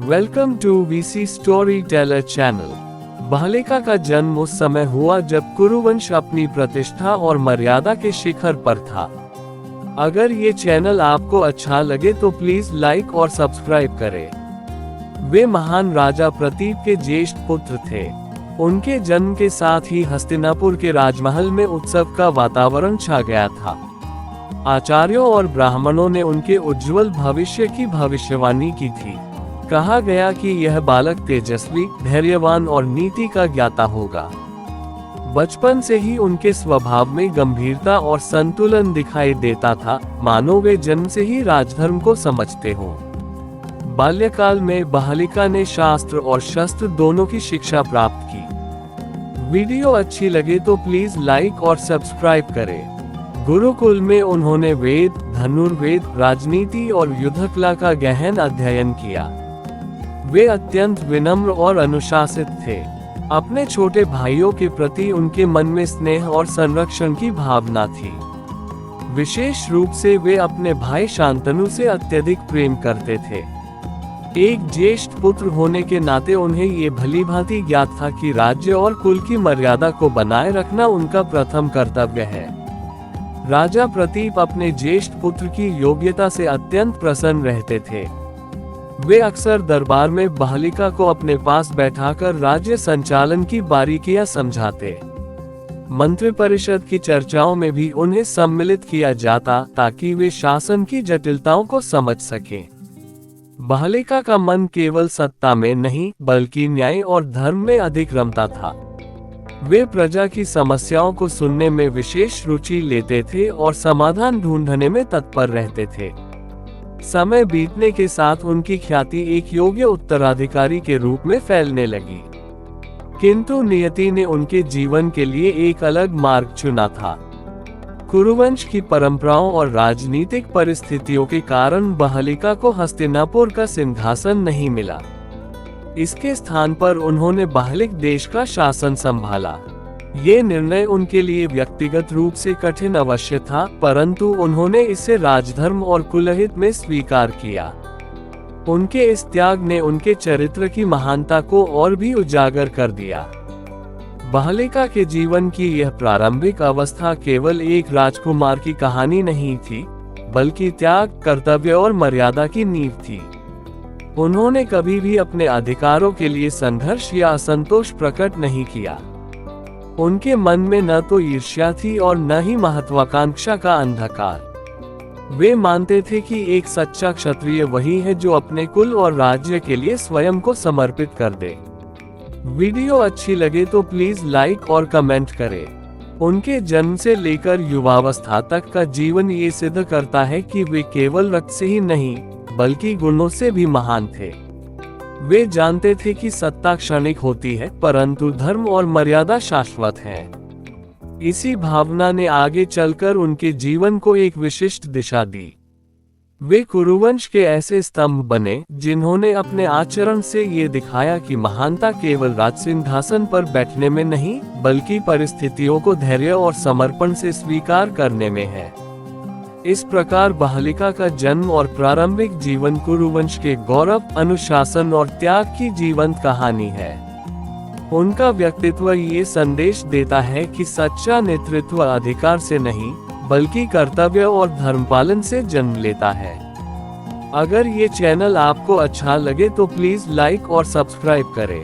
Welcome to VC story teller channel. बालिका का जन्म उस समय हुआ जब कुरुवंश अपनी प्रतिष्ठा और मर्यादा के शिखर पर था। अगर ये चैनल आपको अच्छा लगे तो प्लीज लाइक और सब्सक्राइब करें। वे महान राजा प्रतीप के ज्येष्ठ पुत्र थे। उनके जन्म के साथ ही हस्तिनापुर के राजमहल में उत्सव का वातावरण छा गया था। आचार्यों और ब्राह्मणों ने उनके उज्जवल भविष्य की भविष्यवाणी की थी। कहा गया कि यह बालक तेजस्वी, धैर्यवान और नीति का ज्ञाता होगा। बचपन से ही उनके स्वभाव में गंभीरता और संतुलन दिखाई देता था, मानो वे जन्म से ही राजधर्म को समझते हों। बाल्यकाल में बालिका ने शास्त्र और शस्त्र दोनों की शिक्षा प्राप्त की। वीडियो अच्छी लगे तो प्लीज लाइक और सब्सक्राइब करें। गुरुकुल में उन्होंने वेद, धनुर्वेद, राजनीति और युद्धकला का गहन अध्ययन किया। वे अत्यंत विनम्र और अनुशासित थे। अपने छोटे भाइयों के प्रति उनके मन में स्नेह और संरक्षण की भावना थी। विशेष रूप से वे अपने भाई शांतनु से अत्यधिक प्रेम करते थे। एक ज्येष्ठ पुत्र होने के नाते उन्हें ये भलीभांति ज्ञात था कि राज्य और कुल की मर्यादा को बनाए रखना उनका प्रथम कर्तव्य है। राजा प्रतीप अपने ज्येष्ठ पुत्र की योग्यता से अत्यंत प्रसन्न रहते थे। वे अक्सर दरबार में बालिका को अपने पास बैठाकर राज्य संचालन की बारीकियां समझाते। मंत्रिपरिषद की चर्चाओं में भी उन्हें सम्मिलित किया जाता ताकि वे शासन की जटिलताओं को समझ सकें। बालिका का मन केवल सत्ता में नहीं बल्कि न्याय और धर्म में अधिक रमता था। वे प्रजा की समस्याओं को सुनने में विशेष रुचि लेते थे और समाधान ढूंढने में तत्पर रहते थे। समय बीतने के साथ उनकी ख्याति एक योग्य उत्तराधिकारी के रूप में फैलने लगी। किंतु नियति ने उनके जीवन के लिए एक अलग मार्ग चुना था। कुरुवंश की परंपराओं और राजनीतिक परिस्थितियों के कारण बालिका को हस्तिनापुर का सिंहासन नहीं मिला। इसके स्थान पर उन्होंने बाहलिक देश का शासन संभाला। ये निर्णय उनके लिए व्यक्तिगत रूप से कठिन अवश्य था, परंतु उन्होंने इसे राजधर्म और कुलहित में स्वीकार किया। उनके इस त्याग ने उनके चरित्र की महानता को और भी उजागर कर दिया। बालिका के जीवन की यह प्रारंभिक अवस्था केवल एक राजकुमार की कहानी नहीं थी, बल्कि त्याग, कर्तव्य और मर्यादा की नींव थी। उन्होंने कभी भी अपने अधिकारों के लिए संघर्ष या असंतोष प्रकट नहीं किया। उनके मन में न तो ईर्ष्या थी और न ही महत्वाकांक्षा का अंधकार। वे मानते थे कि एक सच्चा क्षत्रिय वही है जो अपने कुल और राज्य के लिए स्वयं को समर्पित कर दे। वीडियो अच्छी लगे तो प्लीज लाइक और कमेंट करें। उनके जन्म से लेकर युवावस्था तक का जीवन ये सिद्ध करता है कि वे केवल रक्त से ही नहीं बल्कि गुणों से भी महान थे। वे जानते थे कि सत्ता क्षणिक होती है, परंतु धर्म और मर्यादा शाश्वत है। इसी भावना ने आगे चलकर उनके जीवन को एक विशिष्ट दिशा दी। वे कुरुवंश के ऐसे स्तंभ बने जिन्होंने अपने आचरण से ये दिखाया कि महानता केवल राजसिंहासन पर बैठने में नहीं बल्कि परिस्थितियों को धैर्य और समर्पण से स्वीकार करने में है। इस प्रकार बालिका का जन्म और प्रारंभिक जीवन कुरुवंश के गौरव, अनुशासन और त्याग की जीवंत कहानी है। उनका व्यक्तित्व ये संदेश देता है कि सच्चा नेतृत्व अधिकार से नहीं बल्कि कर्तव्य और धर्मपालन से जन्म लेता है। अगर ये चैनल आपको अच्छा लगे तो प्लीज लाइक और सब्सक्राइब करें।